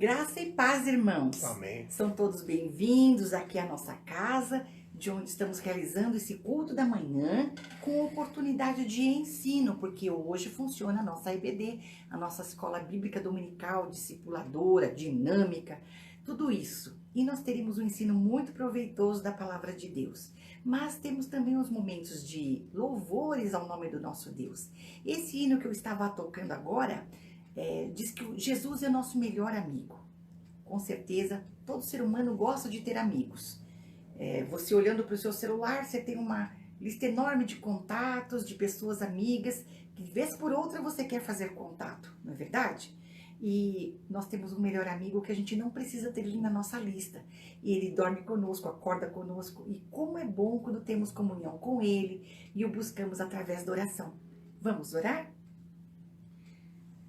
Graça e paz, irmãos. Amém. São todos bem-vindos aqui à nossa casa, de onde estamos realizando esse culto da manhã com oportunidade de ensino, porque hoje funciona a nossa EBD, a nossa escola bíblica dominical, discipuladora, dinâmica, tudo isso. E nós teremos um ensino muito proveitoso da palavra de Deus. Mas temos também os momentos de louvores ao nome do nosso Deus. Esse hino que eu estava tocando agora diz que Jesus é nosso melhor amigo. Com certeza, todo ser humano gosta de ter amigos. Você olhando para o seu celular, você tem uma lista enorme de contatos, de pessoas amigas, que de vez por outra você quer fazer contato, não é verdade? E nós temos um melhor amigo que a gente não precisa ter ele na nossa lista. E ele dorme conosco, acorda conosco. E como é bom quando temos comunhão com ele e o buscamos através da oração. Vamos orar?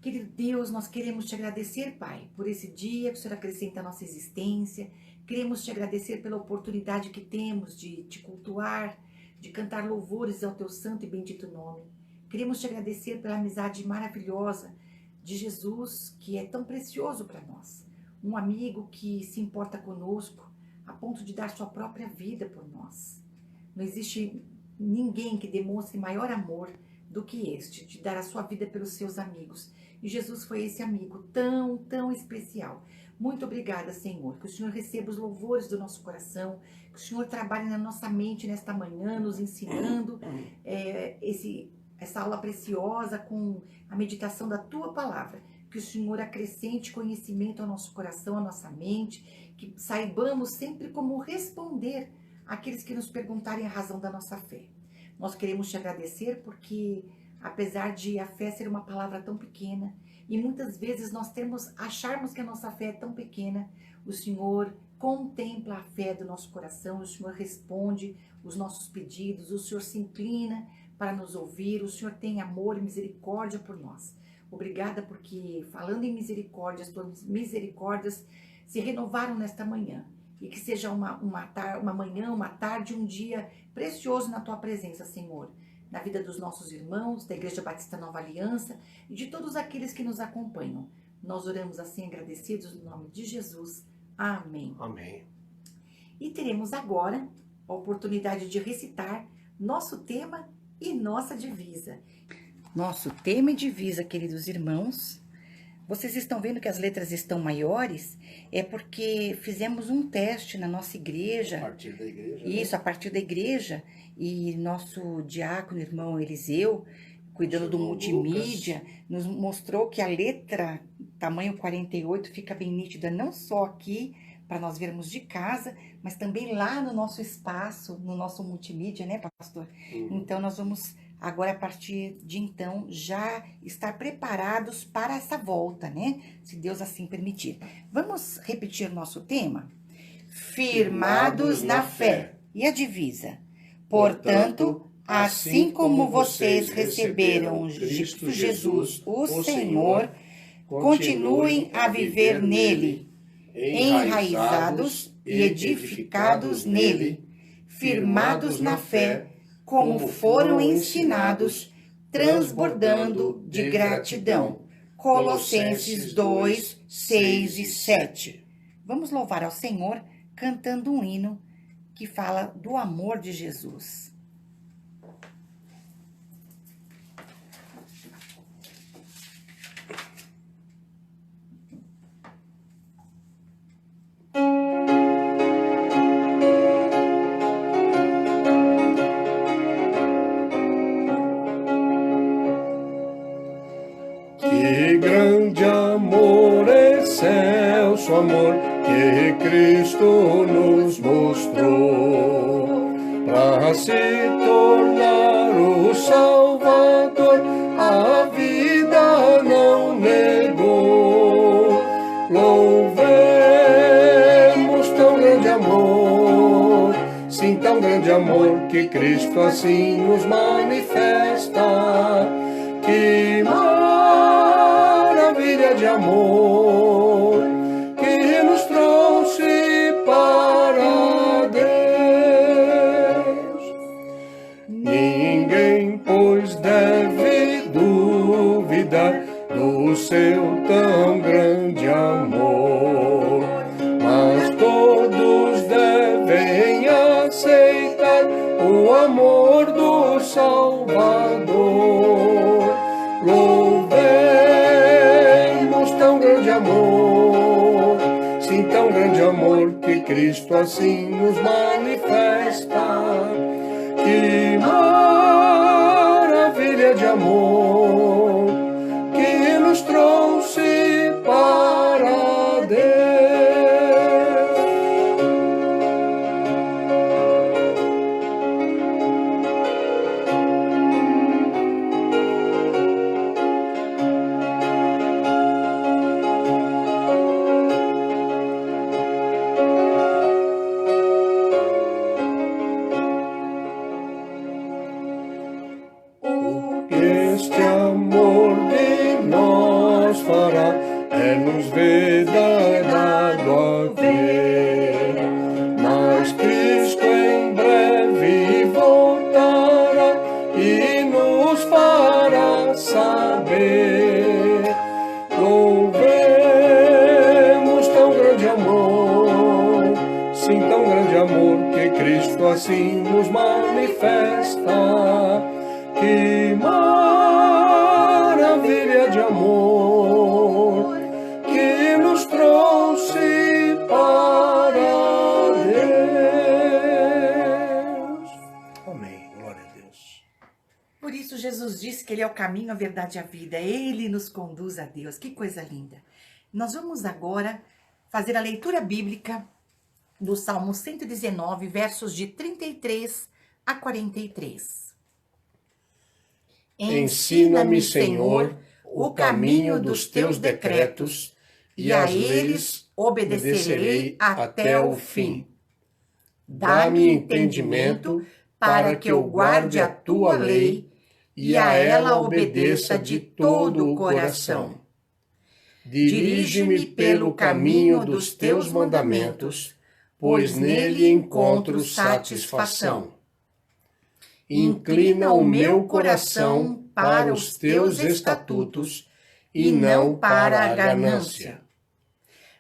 Querido Deus, nós queremos te agradecer, Pai, por esse dia que o Senhor acrescenta à nossa existência. Queremos te agradecer pela oportunidade que temos de te cultuar, de cantar louvores ao teu santo e bendito nome. Queremos te agradecer pela amizade maravilhosa de Jesus, que é tão precioso para nós. Um amigo que se importa conosco a ponto de dar sua própria vida por nós. Não existe ninguém que demonstre maior amor do que este, de dar a sua vida pelos seus amigos. E Jesus foi esse amigo tão, tão especial. Muito obrigada, Senhor. Que o Senhor receba os louvores do nosso coração. Que o Senhor trabalhe na nossa mente nesta manhã, nos ensinando essa aula preciosa com a meditação da Tua Palavra. Que o Senhor acrescente conhecimento ao nosso coração, à nossa mente. Que saibamos sempre como responder àqueles que nos perguntarem a razão da nossa fé. Nós queremos te agradecer porque, apesar de a fé ser uma palavra tão pequena, e muitas vezes nós acharmos que a nossa fé é tão pequena, o Senhor contempla a fé do nosso coração, o Senhor responde os nossos pedidos, o Senhor se inclina para nos ouvir, o Senhor tem amor e misericórdia por nós. Obrigada porque, falando em misericórdia, as tuas misericórdias se renovaram nesta manhã. E que seja uma manhã, uma tarde, um dia precioso na Tua presença, Senhor. Na vida dos nossos irmãos, da Igreja Batista Nova Aliança e de todos aqueles que nos acompanham. Nós oramos assim agradecidos no nome de Jesus. Amém. Amém. E teremos agora a oportunidade de recitar nosso tema e nossa divisa. Nosso tema e divisa, queridos irmãos. Vocês estão vendo que as letras estão maiores? É porque fizemos um teste na nossa igreja. A partir da igreja. Isso, a partir da igreja. E nosso diácono, irmão Eliseu, cuidando do multimídia, nos mostrou que a letra tamanho 48 fica bem nítida, não só aqui, para nós vermos de casa, mas também lá no nosso espaço, no nosso multimídia, né, pastor? Então, nós vamos agora a partir de então já estar preparados para essa volta, né? Se Deus assim permitir. Vamos repetir nosso tema? Firmados na fé. E a divisa? Portanto, assim como vocês receberam Cristo Jesus, o Senhor, continuem a viver nele, enraizados e edificados nele, firmados na fé, como foram ensinados, transbordando de gratidão. Colossenses 2, 6 e 7. Vamos louvar ao Senhor cantando um hino que fala do amor de Jesus. Que grande amor, excelso amor, que Cristo nos mostrou, para se tornar o Salvador, a vida não negou. Louvemos tão grande amor, sim, tão grande amor, que Cristo assim nos manifesta. Que maravilha de amor que nos trouxe para Deus. Ninguém, pois, deve duvidar do seu tão grande amor, mas todos devem aceitar o amor do Salvador. Louvemos tão grande amor, sim, tão grande amor, que Cristo assim nos manifesta. Que maravilha de amor que nos trouxe para Deus. Este amor de nós fará é nos vedado a ver, mas Cristo em breve voltará e nos fará saber. Louvemos tão grande amor, sim, tão grande amor, que Cristo assim nos manifesta. Que maravilha de amor que nos trouxe para Deus. Amém. Glória a Deus. Por isso Jesus disse que Ele é o caminho, a verdade e a vida. Ele nos conduz a Deus. Que coisa linda. Nós vamos agora fazer a leitura bíblica do Salmo 119, versos de 33 a 43. Ensina-me, Senhor, o caminho dos teus decretos, e a eles obedecerei até o fim. Dá-me entendimento para que eu guarde a tua lei e a ela obedeça de todo o coração. Dirige-me pelo caminho dos teus mandamentos, pois nele encontro satisfação. Inclina o meu coração para os teus estatutos e não para a ganância.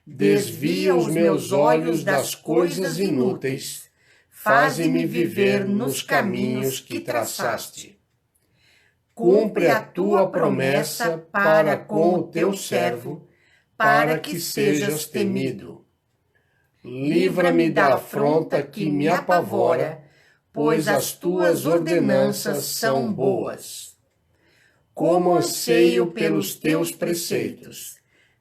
Desvia os meus olhos das coisas inúteis, faze-me viver nos caminhos que traçaste. Cumpre a tua promessa para com o teu servo, para que sejas temido. Livra-me da afronta que me apavora, pois as tuas ordenanças são boas. Como anseio pelos teus preceitos,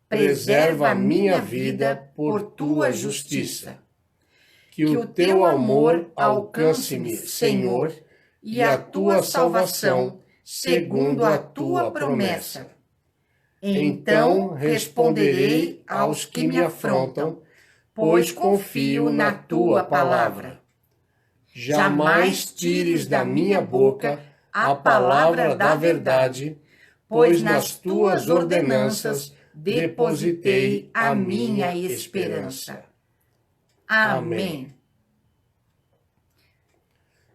preserva a minha vida por tua justiça. Que o teu amor alcance-me, Senhor, e a tua salvação, segundo a tua promessa. Então responderei aos que me afrontam, pois confio na tua palavra. Jamais tires da minha boca a palavra da verdade, pois nas tuas ordenanças depositei a minha esperança. Amém.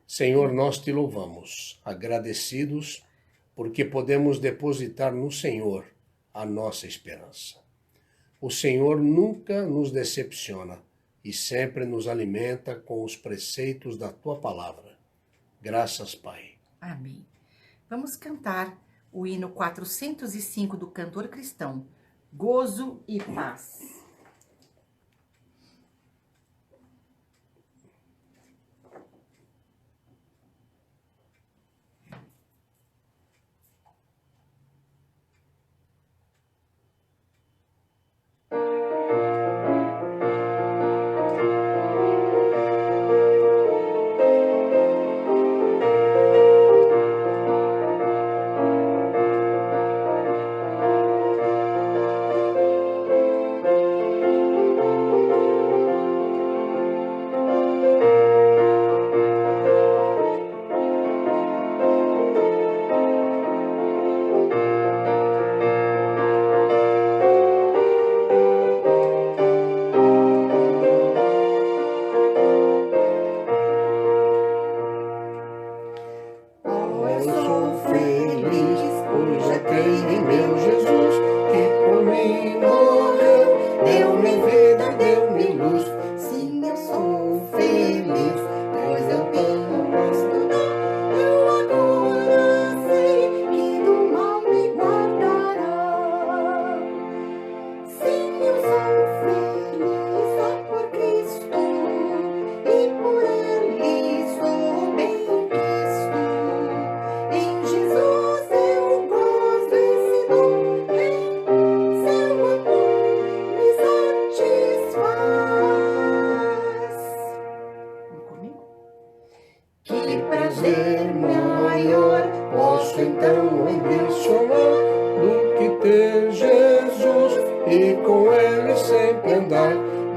Senhor, nós te louvamos, agradecidos, porque podemos depositar no Senhor a nossa esperança. O Senhor nunca nos decepciona e sempre nos alimenta com os preceitos da tua palavra. Graças, Pai. Amém. Vamos cantar o hino 405 do cantor cristão, Gozo e Paz.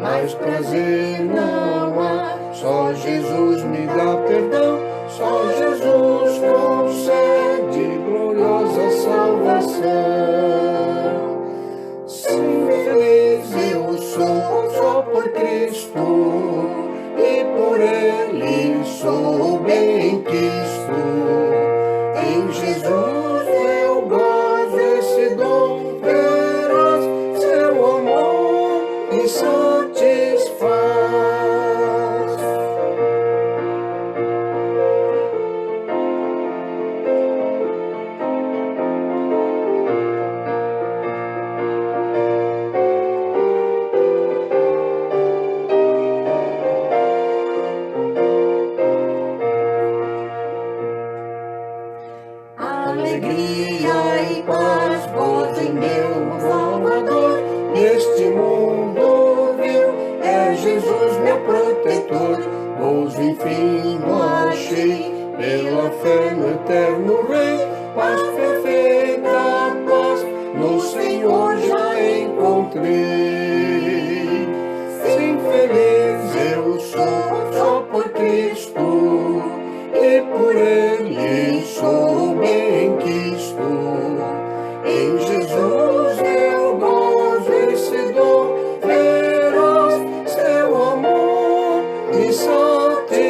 Mais prazer não há, só Jesus me dá perdão, só Jesus concede gloriosa salvação. Sim, feliz eu sou só por Cristo, e por Ele sou bem quisto. Em Jesus eu gozo esse dom feroz, seu amor me satisfaz. Alegria e paz, gozo em meu Salvador, neste mundo vil, é Jesus meu protetor. Gozo enfim achei, pela fé no eterno Rei, paz perfeita, paz no Senhor já encontrei. Sim, feliz eu sou só por Cristo, e por Ele sou bem quisto. Em Jesus eu gozo esse dom feroz, seu amor me satisfaz.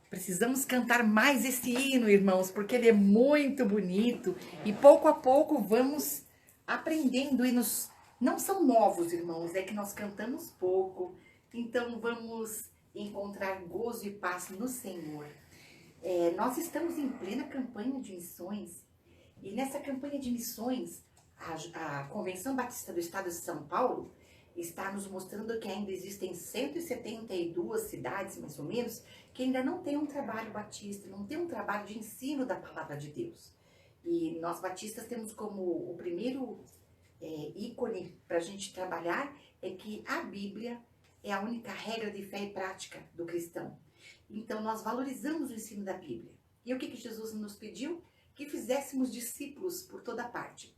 Precisamos cantar mais esse hino, irmãos, porque ele é muito bonito e pouco a pouco vamos aprendendo hinos. Não são novos, irmãos, é que nós cantamos pouco, então vamos encontrar gozo e paz no Senhor. Nós estamos em plena campanha de missões e nessa campanha de missões a Convenção Batista do Estado de São Paulo está nos mostrando que ainda existem 172 cidades, mais ou menos, que ainda não tem um trabalho batista, não tem um trabalho de ensino da palavra de Deus. E nós batistas temos como o primeiro ícone para a gente trabalhar é que a Bíblia é a única regra de fé e prática do cristão. Então, nós valorizamos o ensino da Bíblia. E o que Jesus nos pediu? Que fizéssemos discípulos por toda parte.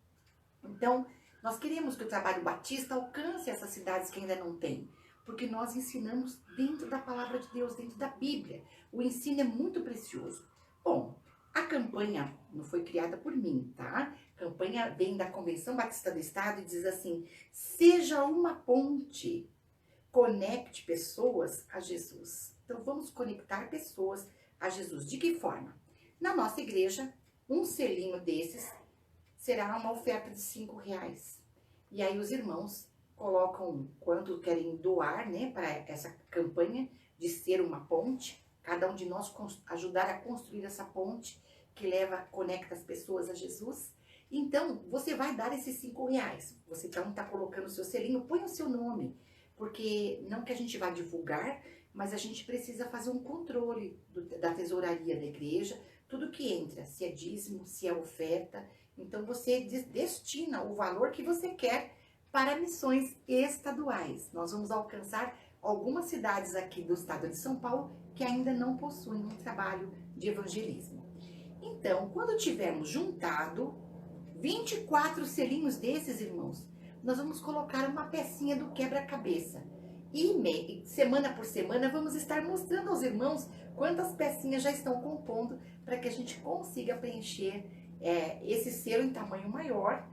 Então, nós queremos que o trabalho batista alcance essas cidades que ainda não têm, porque nós ensinamos dentro da palavra de Deus, dentro da Bíblia. O ensino é muito precioso. Bom, a campanha não foi criada por mim, tá? A campanha vem da Convenção Batista do Estado e diz assim: seja uma ponte, conecte pessoas a Jesus. Então, vamos conectar pessoas a Jesus. De que forma? Na nossa igreja, um selinho desses será uma oferta de R$5. E aí os irmãos colocam quanto querem doar, né, para essa campanha de ser uma ponte. Cada um de nós ajudar a construir essa ponte que conecta as pessoas a Jesus. Então, você vai dar esses R$5. Você então está colocando o seu selinho, põe o seu nome. Porque não que a gente vá divulgar, mas a gente precisa fazer um controle da tesouraria da igreja, tudo que entra, se é dízimo, se é oferta. Então, você destina o valor que você quer para missões estaduais. Nós vamos alcançar algumas cidades aqui do estado de São Paulo que ainda não possuem um trabalho de evangelismo. Então, quando tivermos juntado 24 selinhos desses, irmãos, nós vamos colocar uma pecinha do quebra-cabeça. E semana por semana vamos estar mostrando aos irmãos quantas pecinhas já estão compondo para que a gente consiga preencher esse selo em tamanho maior,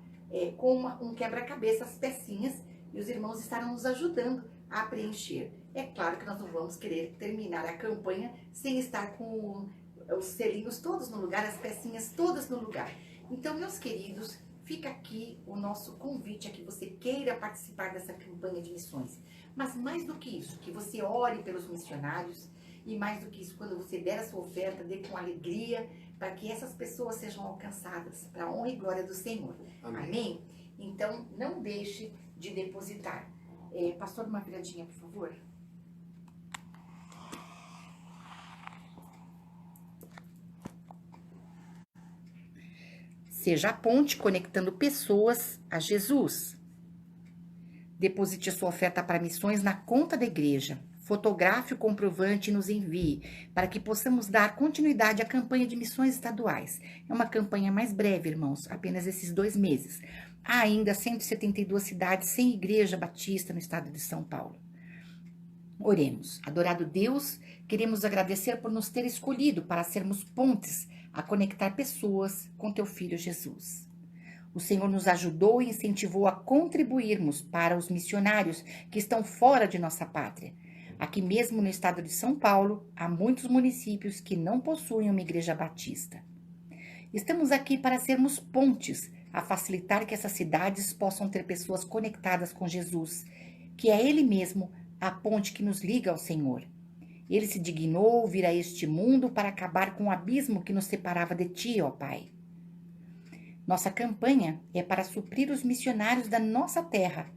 com um quebra-cabeça, as pecinhas, e os irmãos estarão nos ajudando a preencher. É claro que nós não vamos querer terminar a campanha sem estar com os selinhos todos no lugar, as pecinhas todas no lugar. Então, meus queridos, fica aqui o nosso convite a que você queira participar dessa campanha de missões. Mas mais do que isso, que você ore pelos missionários, e mais do que isso, quando você der a sua oferta, dê com alegria, para que essas pessoas sejam alcançadas, para a honra e glória do Senhor. Amém? Amém? Então, não deixe de depositar. Pastor, uma viradinha, por favor. Seja a ponte conectando pessoas a Jesus. Deposite a sua oferta para missões na conta da igreja. Fotografe o comprovante e nos envie, para que possamos dar continuidade à campanha de missões estaduais. É uma campanha mais breve, irmãos, apenas esses 2 meses. Há ainda 172 cidades sem igreja batista no estado de São Paulo. Oremos. Adorado Deus, queremos agradecer por nos ter escolhido para sermos pontes a conectar pessoas com teu Filho Jesus. O Senhor nos ajudou e incentivou a contribuirmos para os missionários que estão fora de nossa pátria. Aqui mesmo no estado de São Paulo, há muitos municípios que não possuem uma igreja batista. Estamos aqui para sermos pontes, a facilitar que essas cidades possam ter pessoas conectadas com Jesus, que é Ele mesmo a ponte que nos liga ao Senhor. Ele se dignou vir a este mundo para acabar com o abismo que nos separava de Ti, ó Pai. Nossa campanha é para suprir os missionários da nossa terra,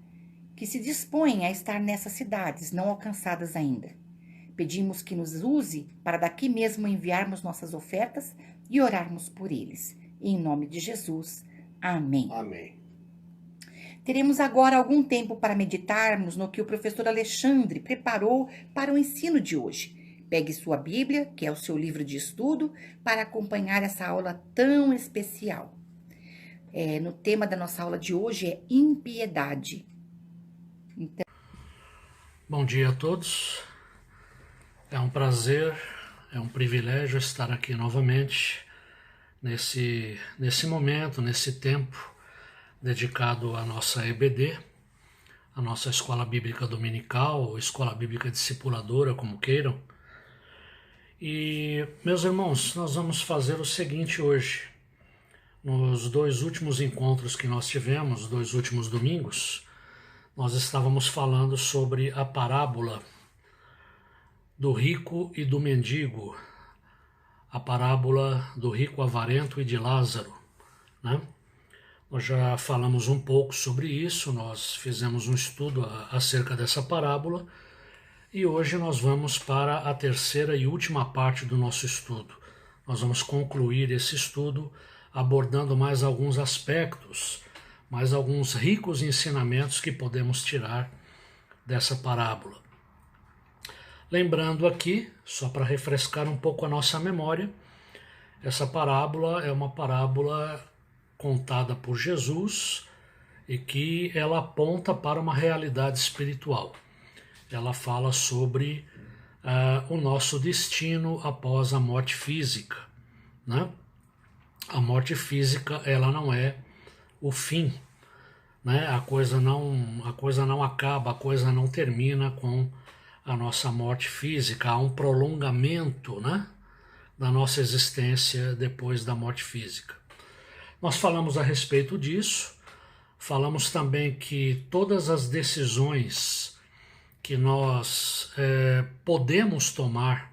que se dispõem a estar nessas cidades não alcançadas ainda. Pedimos que nos use para daqui mesmo enviarmos nossas ofertas e orarmos por eles. Em nome de Jesus. Amém. Amém. Teremos agora algum tempo para meditarmos no que o professor Alexandre preparou para o ensino de hoje. Pegue sua Bíblia, que é o seu livro de estudo, para acompanhar essa aula tão especial. No tema da nossa aula de hoje é impiedade. Então... Bom dia a todos. É um prazer, é um privilégio estar aqui novamente nesse momento, nesse tempo dedicado à nossa EBD, a nossa Escola Bíblica Dominical, ou Escola Bíblica Discipuladora, como queiram. E, meus irmãos, nós vamos fazer o seguinte hoje. Nos 2 últimos encontros que nós tivemos, 2 últimos domingos, nós estávamos falando sobre a parábola do rico e do mendigo, a parábola do rico avarento e de Lázaro, né? Nós já falamos um pouco sobre isso, nós fizemos um estudo acerca dessa parábola e hoje nós vamos para a 3ª e última parte do nosso estudo. Nós vamos concluir esse estudo abordando mais alguns aspectos, mais alguns ricos ensinamentos que podemos tirar dessa parábola. Lembrando aqui, só para refrescar um pouco a nossa memória, essa parábola é uma parábola contada por Jesus e que ela aponta para uma realidade espiritual. Ela fala sobre o nosso destino após a morte física, né? A morte física, ela não é o fim, né? A coisa não acaba, a coisa não termina com a nossa morte física. Há um prolongamento, né, da nossa existência depois da morte física. Nós falamos a respeito disso, falamos também que todas as decisões que nós podemos tomar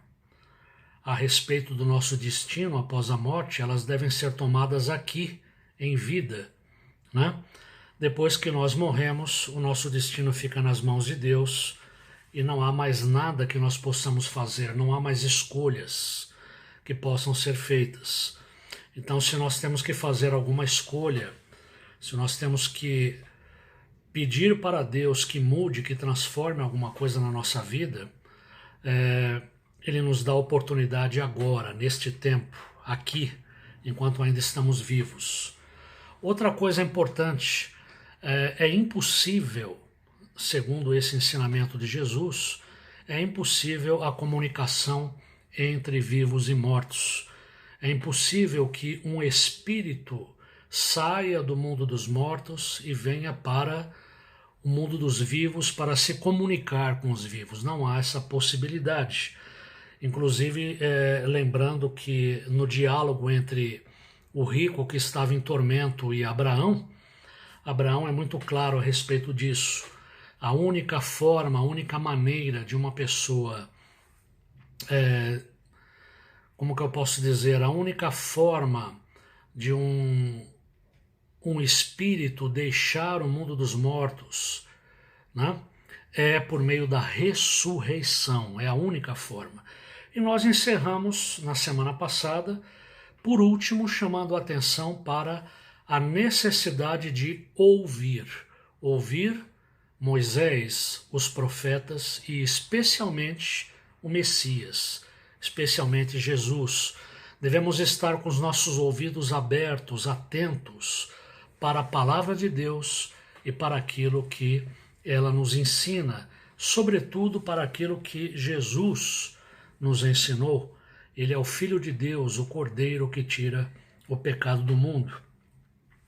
a respeito do nosso destino após a morte, elas devem ser tomadas aqui, em vida, né? Depois que nós morremos, o nosso destino fica nas mãos de Deus e não há mais nada que nós possamos fazer, não há mais escolhas que possam ser feitas. Então, se nós temos que fazer alguma escolha, se nós temos que pedir para Deus que mude, que transforme alguma coisa na nossa vida, Ele nos dá a oportunidade agora, neste tempo, aqui, enquanto ainda estamos vivos. Outra coisa importante, é impossível, segundo esse ensinamento de Jesus, é impossível a comunicação entre vivos e mortos. É impossível que um espírito saia do mundo dos mortos e venha para o mundo dos vivos para se comunicar com os vivos. Não há essa possibilidade. Inclusive, lembrando que no diálogo entre o rico que estava em tormento e Abraão é muito claro a respeito disso. A única forma, a única maneira de uma pessoa, como que eu posso dizer, a única forma de um espírito deixar o mundo dos mortos, né, é por meio da ressurreição, é a única forma. E nós encerramos na semana passada, por último, chamando a atenção para a necessidade de ouvir Moisés, os profetas e especialmente o Messias, especialmente Jesus. Devemos estar com os nossos ouvidos abertos, atentos para a palavra de Deus e para aquilo que ela nos ensina, sobretudo para aquilo que Jesus nos ensinou. Ele é o Filho de Deus, o Cordeiro que tira o pecado do mundo.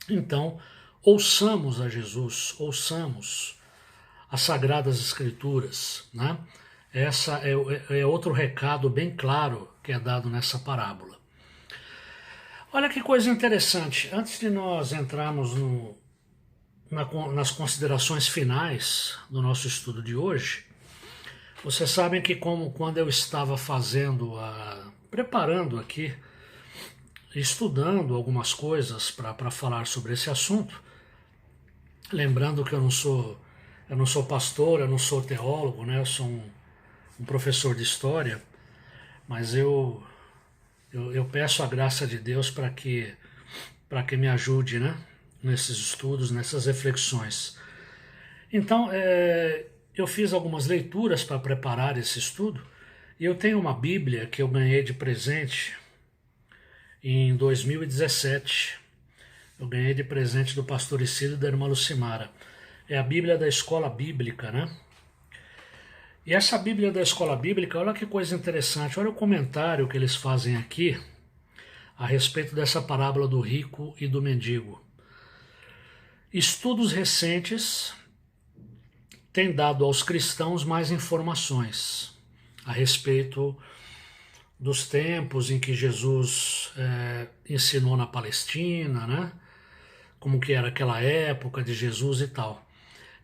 Então, ouçamos a Jesus, ouçamos as Sagradas Escrituras, né? Essa é outro recado bem claro que é dado nessa parábola. Olha que coisa interessante, antes de nós entrarmos nas considerações finais do nosso estudo de hoje, vocês sabem que quando eu estava preparando aqui, estudando algumas coisas para falar sobre esse assunto, lembrando que eu não sou pastor, eu não sou teólogo, né? Eu sou um professor de história, mas eu peço a graça de Deus para que me ajude, né, nesses estudos, nessas reflexões. Então, eu fiz algumas leituras para preparar esse estudo, e eu tenho uma Bíblia que eu ganhei de presente em 2017. Eu ganhei de presente do pastor Isílio e da irmã Lucimara. É a Bíblia da Escola Bíblica, né? E essa Bíblia da Escola Bíblica, olha que coisa interessante, olha o comentário que eles fazem aqui a respeito dessa parábola do rico e do mendigo. Estudos recentes têm dado aos cristãos mais informações a respeito dos tempos em que Jesus ensinou na Palestina, né? Como que era aquela época de Jesus e tal.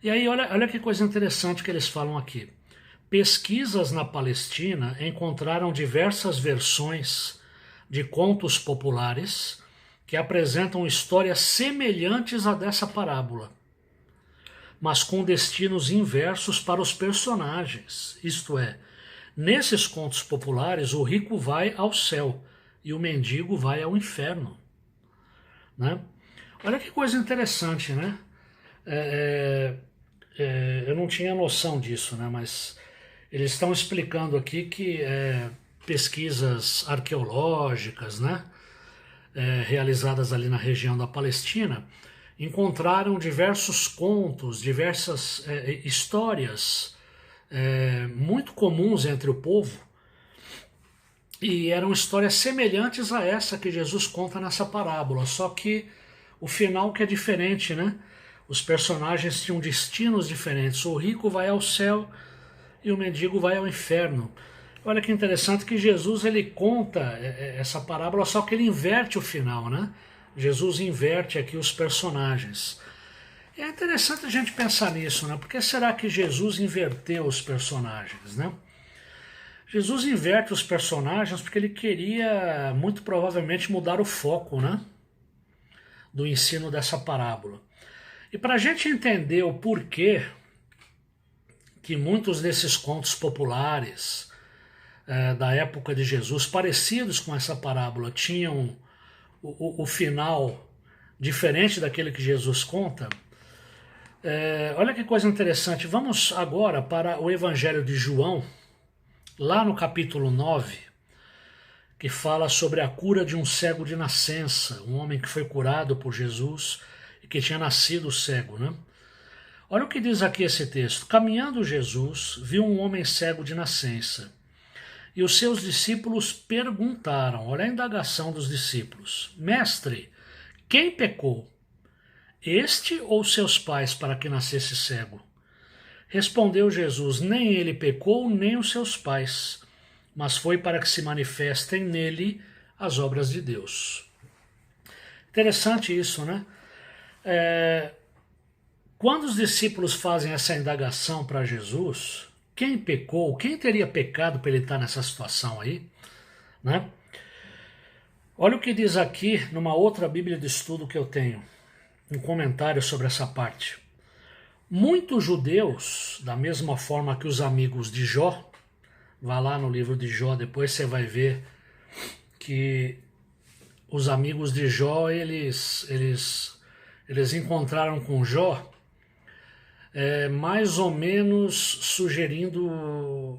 E aí, olha que coisa interessante que eles falam aqui. Pesquisas na Palestina encontraram diversas versões de contos populares que apresentam histórias semelhantes à dessa parábola, mas com destinos inversos para os personagens. Isto é, nesses contos populares, o rico vai ao céu e o mendigo vai ao inferno, né? Olha que coisa interessante, né? Eu não tinha noção disso, né? Mas eles estão explicando aqui que pesquisas arqueológicas, né, realizadas ali na região da Palestina, encontraram diversos contos, diversas histórias muito comuns entre o povo, e eram histórias semelhantes a essa que Jesus conta nessa parábola, só que o final que é diferente, né? Os personagens tinham destinos diferentes. O rico vai ao céu e o mendigo vai ao inferno. Olha que interessante que Jesus ele conta essa parábola, só que ele inverte o final, né? Jesus inverte aqui os personagens. E é interessante a gente pensar nisso, né? Por que será que Jesus inverteu os personagens, né? Jesus inverte os personagens porque ele queria, muito provavelmente, mudar o foco, né, do ensino dessa parábola. E para a gente entender o porquê que muitos desses contos populares da época de Jesus, parecidos com essa parábola, tinham o final diferente daquele que Jesus conta, olha que coisa interessante. Vamos agora para o Evangelho de João, lá no capítulo 9, que fala sobre a cura de um cego de nascença, um homem que foi curado por Jesus e que tinha nascido cego, né? Olha o que diz aqui esse texto. Caminhando Jesus, viu um homem cego de nascença, e os seus discípulos perguntaram, olha a indagação dos discípulos: Mestre, quem pecou, este ou seus pais, para que nascesse cego? Respondeu Jesus: nem ele pecou, nem os seus pais, mas foi para que se manifestem nele as obras de Deus. Interessante isso, né? Quando os discípulos fazem essa indagação para Jesus, quem pecou, quem teria pecado para ele estar nessa situação aí, né? Olha o que diz aqui numa outra Bíblia de estudo que eu tenho, um comentário sobre essa parte. Muitos judeus, da mesma forma que os amigos de Jó, vá lá no livro de Jó, depois você vai ver que os amigos de Jó, eles encontraram com Jó mais ou menos sugerindo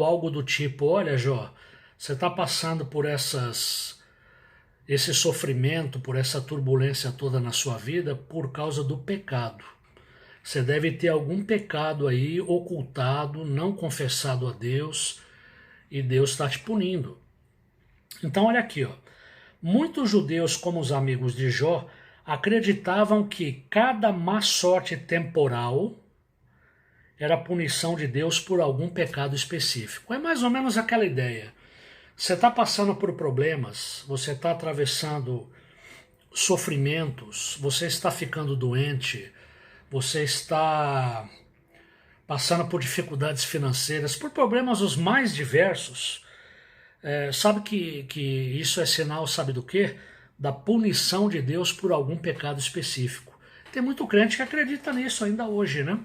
algo do tipo: olha, Jó, você está passando por esse sofrimento, por essa turbulência toda na sua vida por causa do pecado. Você deve ter algum pecado aí ocultado, não confessado a Deus, e Deus está te punindo. Então olha aqui, ó. Muitos judeus, como os amigos de Jó, acreditavam que cada má sorte temporal era punição de Deus por algum pecado específico. É mais ou menos aquela ideia. Você está passando por problemas, você está atravessando sofrimentos, você está ficando doente, você está passando por dificuldades financeiras, por problemas os mais diversos, sabe que isso é sinal, sabe do quê? Da punição de Deus por algum pecado específico. Tem muito crente que acredita nisso ainda hoje, né?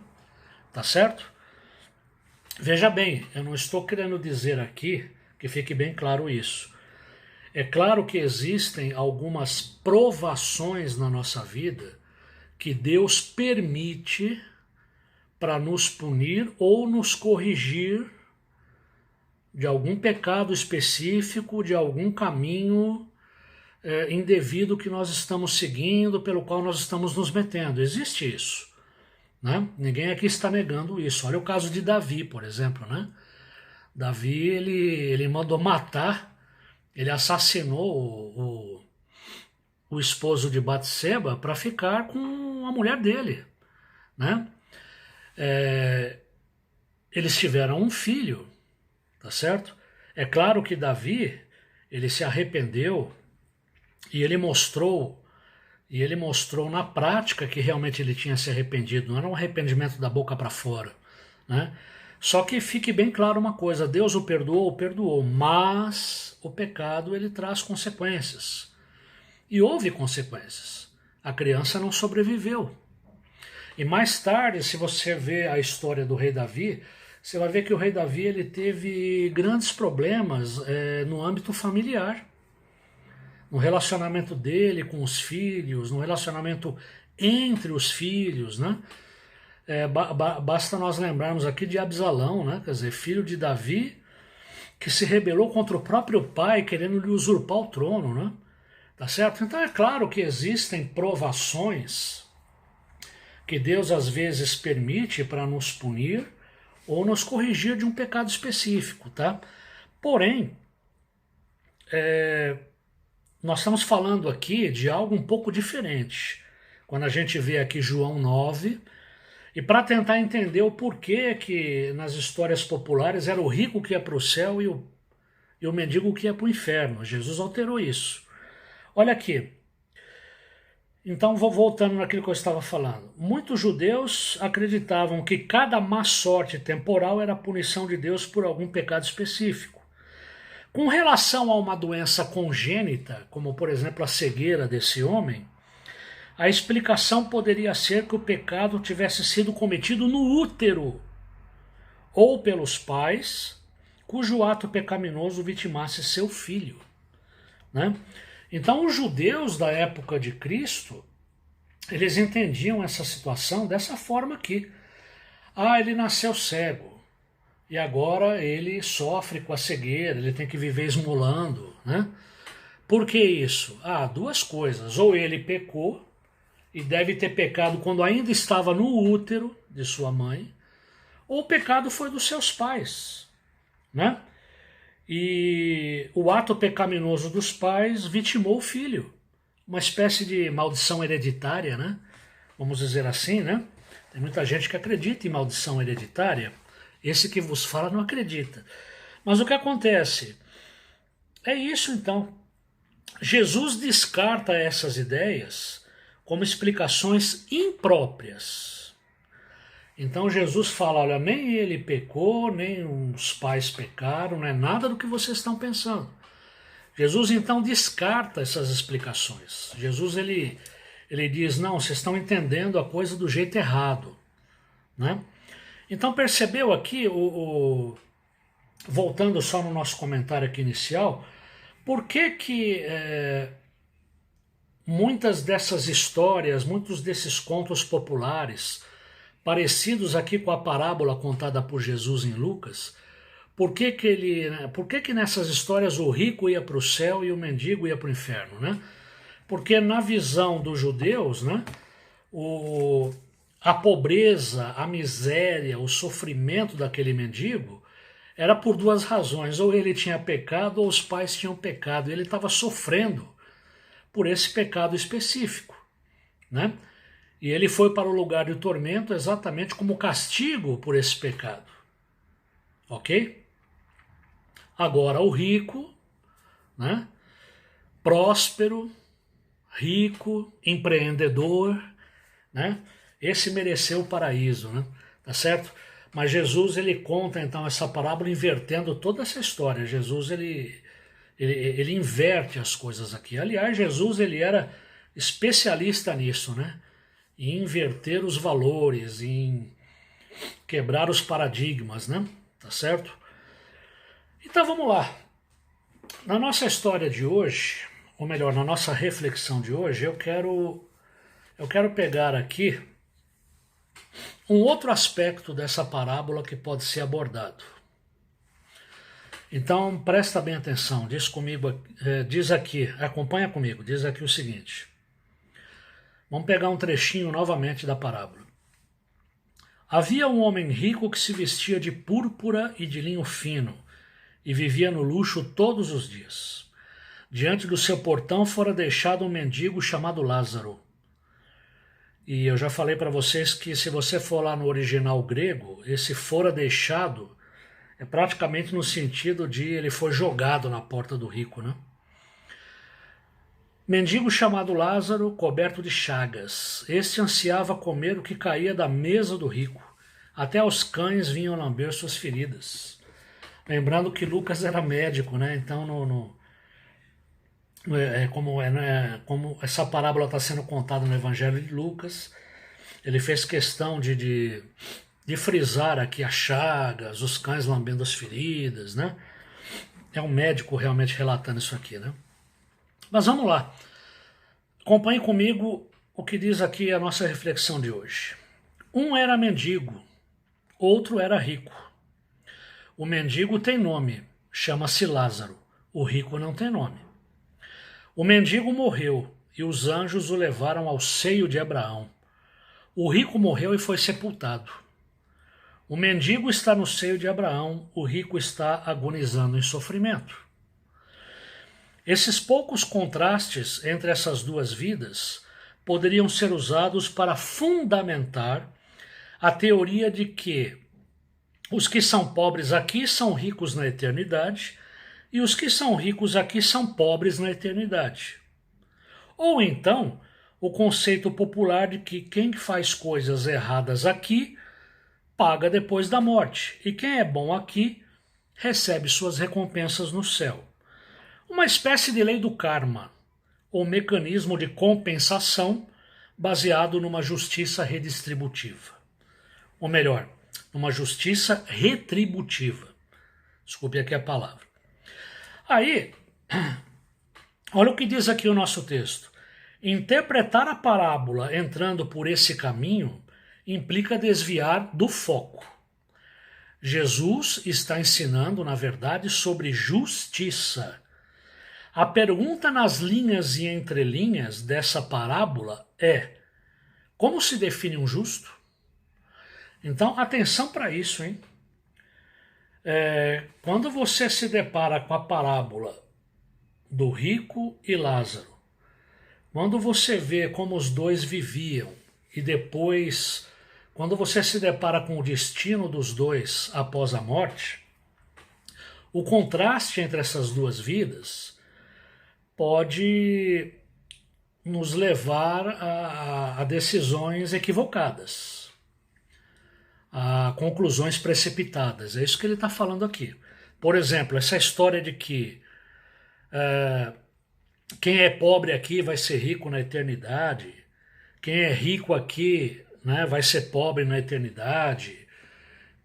Tá certo? Veja bem, eu não estou querendo dizer aqui, que fique bem claro isso. É claro que existem algumas provações na nossa vida que Deus permite para nos punir ou nos corrigir de algum pecado específico, de algum caminho indevido que nós estamos seguindo, pelo qual nós estamos nos metendo. Existe isso, né? Ninguém aqui está negando isso. Olha o caso de Davi, por exemplo, né? Davi, ele mandou matar, ele assassinou o esposo de Batseba para ficar com a mulher dele, né? Eles tiveram um filho, tá certo? É claro que Davi, ele se arrependeu e ele mostrou na prática que realmente ele tinha se arrependido. Não era um arrependimento da boca para fora, né? Só que fique bem claro uma coisa: Deus o perdoou, mas o pecado ele traz consequências. E houve consequências. A criança não sobreviveu. E mais tarde, se você vê a história do rei Davi, você vai ver que o rei Davi ele teve grandes problemas no âmbito familiar. No relacionamento dele com os filhos, no relacionamento entre os filhos, né? basta nós lembrarmos aqui de Absalão, né? Quer dizer, filho de Davi, que se rebelou contra o próprio pai, querendo lhe usurpar o trono, né? Tá certo? Então é claro que existem provações que Deus às vezes permite para nos punir ou nos corrigir de um pecado específico, tá? Porém, nós estamos falando aqui de algo um pouco diferente. Quando a gente vê aqui João 9, e para tentar entender o porquê que nas histórias populares era o rico que ia para o céu e o mendigo que ia para o inferno. Jesus alterou isso. Olha aqui. Então, vou voltando naquilo que eu estava falando. Muitos judeus acreditavam que cada má sorte temporal era a punição de Deus por algum pecado específico. Com relação a uma doença congênita, como por exemplo a cegueira desse homem, a explicação poderia ser que o pecado tivesse sido cometido no útero, ou pelos pais, cujo ato pecaminoso vitimasse seu filho, né? Então os judeus da época de Cristo, eles entendiam essa situação dessa forma aqui. Ele nasceu cego, e agora ele sofre com a cegueira, ele tem que viver esmolando, né? Por que isso? Duas coisas. Ou ele pecou, e deve ter pecado quando ainda estava no útero de sua mãe, ou o pecado foi dos seus pais, né? E o ato pecaminoso dos pais vitimou o filho. Uma espécie de maldição hereditária, né? Vamos dizer assim, né? Tem muita gente que acredita em maldição hereditária. Esse que vos fala não acredita. Mas o que acontece? É isso então. Jesus descarta essas ideias como explicações impróprias. Então Jesus fala, olha, nem ele pecou, nem os pais pecaram, não é nada do que vocês estão pensando. Jesus então descarta essas explicações. Jesus ele diz, não, vocês estão entendendo a coisa do jeito errado, né? Então percebeu aqui, voltando só no nosso comentário aqui inicial, por que muitas dessas histórias, muitos desses contos populares, parecidos aqui com a parábola contada por Jesus em Lucas, por que nessas histórias o rico ia para o céu e o mendigo ia para o inferno, né? Porque na visão dos judeus, né, a pobreza, a miséria, o sofrimento daquele mendigo era por duas razões, ou ele tinha pecado ou os pais tinham pecado, e ele estava sofrendo por esse pecado específico, né? E ele foi para o lugar de tormento exatamente como castigo por esse pecado. Ok? Agora o rico, né? Próspero, rico, empreendedor, né? Esse mereceu o paraíso, né? Tá certo? Mas Jesus ele conta então essa parábola invertendo toda essa história. Jesus ele inverte as coisas aqui. Aliás, Jesus ele era especialista nisso, né? Em inverter os valores, em quebrar os paradigmas, né? Tá certo? Então vamos lá. Na nossa história de hoje, ou melhor, na nossa reflexão de hoje, eu quero pegar aqui um outro aspecto dessa parábola que pode ser abordado. Então presta bem atenção, diz aqui, acompanha comigo, diz aqui o seguinte. Vamos pegar um trechinho novamente da parábola. Havia um homem rico que se vestia de púrpura e de linho fino e vivia no luxo todos os dias. Diante do seu portão fora deixado um mendigo chamado Lázaro. E eu já falei para vocês que se você for lá no original grego, esse fora deixado é praticamente no sentido de ele foi jogado na porta do rico, né? Mendigo chamado Lázaro, coberto de chagas. Este ansiava comer o que caía da mesa do rico. Até os cães vinham lamber suas feridas. Lembrando que Lucas era médico, né? Então, como essa parábola está sendo contada no Evangelho de Lucas, ele fez questão de frisar aqui as chagas, os cães lambendo as feridas, né? É um médico realmente relatando isso aqui, né? Mas vamos lá. Acompanhe comigo o que diz aqui a nossa reflexão de hoje. Um era mendigo, outro era rico. O mendigo tem nome, chama-se Lázaro. O rico não tem nome. O mendigo morreu e os anjos o levaram ao seio de Abraão. O rico morreu e foi sepultado. O mendigo está no seio de Abraão, o rico está agonizando em sofrimento. Esses poucos contrastes entre essas duas vidas poderiam ser usados para fundamentar a teoria de que os que são pobres aqui são ricos na eternidade e os que são ricos aqui são pobres na eternidade. Ou então, o conceito popular de que quem faz coisas erradas aqui paga depois da morte, e quem é bom aqui recebe suas recompensas no céu. Uma espécie de lei do karma, ou mecanismo de compensação baseado numa justiça redistributiva. Ou melhor, numa justiça retributiva. Desculpe aqui a palavra. Aí, olha o que diz aqui o nosso texto. Interpretar a parábola entrando por esse caminho implica desviar do foco. Jesus está ensinando, na verdade, sobre justiça. A pergunta nas linhas e entrelinhas dessa parábola é: como se define um justo? Então, atenção para isso, hein? Quando você se depara com a parábola do rico e Lázaro, quando você vê como os dois viviam e depois, quando você se depara com o destino dos dois após a morte, o contraste entre essas duas vidas pode nos levar a decisões equivocadas, a conclusões precipitadas. É isso que ele está falando aqui. Por exemplo, essa história de que quem é pobre aqui vai ser rico na eternidade, quem é rico aqui, né, vai ser pobre na eternidade,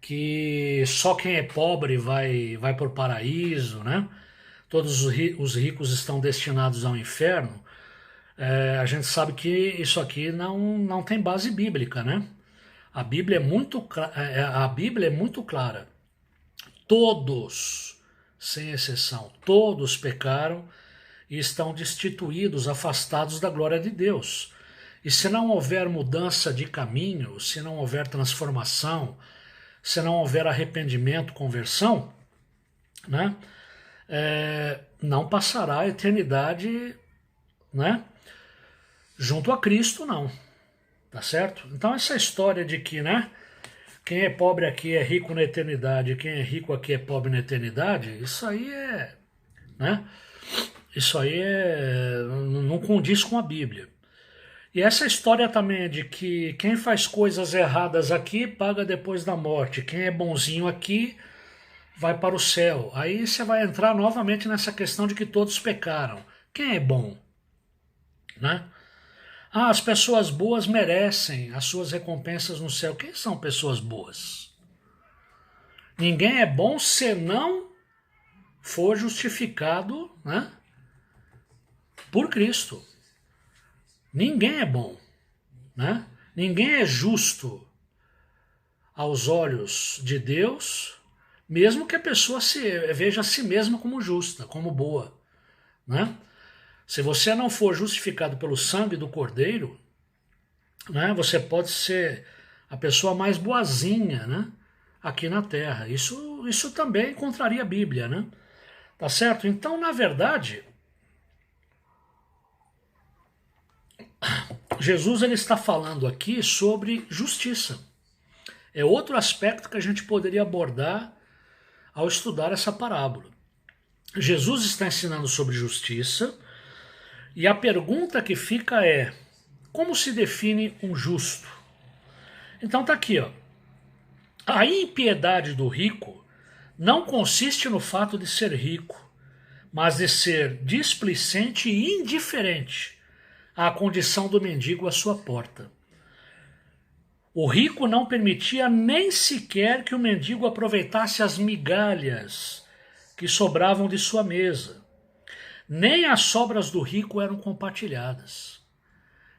que só quem é pobre vai para o paraíso, né? Todos os ricos estão destinados ao inferno. A gente sabe que isso aqui não tem base bíblica, né? A Bíblia é muito clara. Todos, sem exceção, todos pecaram e estão destituídos, afastados da glória de Deus. E se não houver mudança de caminho, se não houver transformação, se não houver arrependimento, conversão, né, não passará a eternidade, né, junto a Cristo, não. Tá certo? Então essa história de que, né, quem é pobre aqui é rico na eternidade, quem é rico aqui é pobre na eternidade, isso aí não condiz com a Bíblia. E essa história também de que quem faz coisas erradas aqui paga depois da morte, quem é bonzinho aqui vai para o céu. Aí você vai entrar novamente nessa questão de que todos pecaram. Quem é bom? Né? As pessoas boas merecem as suas recompensas no céu. Quem são pessoas boas? Ninguém é bom se não for justificado, né, por Cristo. Ninguém é bom, né? Ninguém é justo aos olhos de Deus, mesmo que a pessoa veja a si mesma como justa, como boa, né? Se você não for justificado pelo sangue do Cordeiro, né, você pode ser a pessoa mais boazinha, né, aqui na Terra. Isso também contraria a Bíblia, né? Tá certo? Então, na verdade, Jesus ele está falando aqui sobre justiça. É outro aspecto que a gente poderia abordar ao estudar essa parábola. Jesus está ensinando sobre justiça e a pergunta que fica é: como se define um justo? Então tá aqui, ó. A impiedade do rico não consiste no fato de ser rico, mas de ser displicente e indiferente à condição do mendigo à sua porta. O rico não permitia nem sequer que o mendigo aproveitasse as migalhas que sobravam de sua mesa. Nem as sobras do rico eram compartilhadas.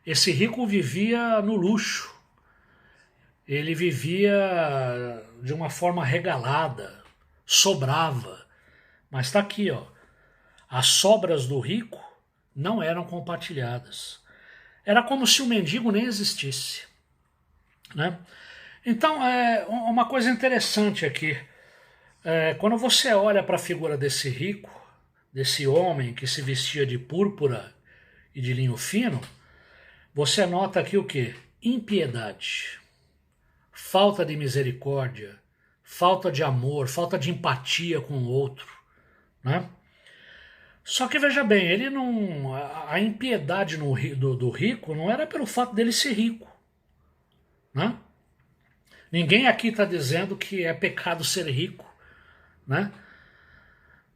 Esse rico vivia no luxo. ele vivia de uma forma regalada, sobrava. Mas está aqui, ó, as sobras do rico não eram compartilhadas. Era como se o mendigo nem existisse, né? Então, uma coisa interessante aqui, quando você olha para a figura desse rico, desse homem que se vestia de púrpura e de linho fino, você nota aqui o quê? Impiedade, falta de misericórdia, falta de amor, falta de empatia com o outro, né? Só que veja bem, ele não, a impiedade do rico não era pelo fato dele ser rico, né? Ninguém aqui está dizendo que é pecado ser rico, né?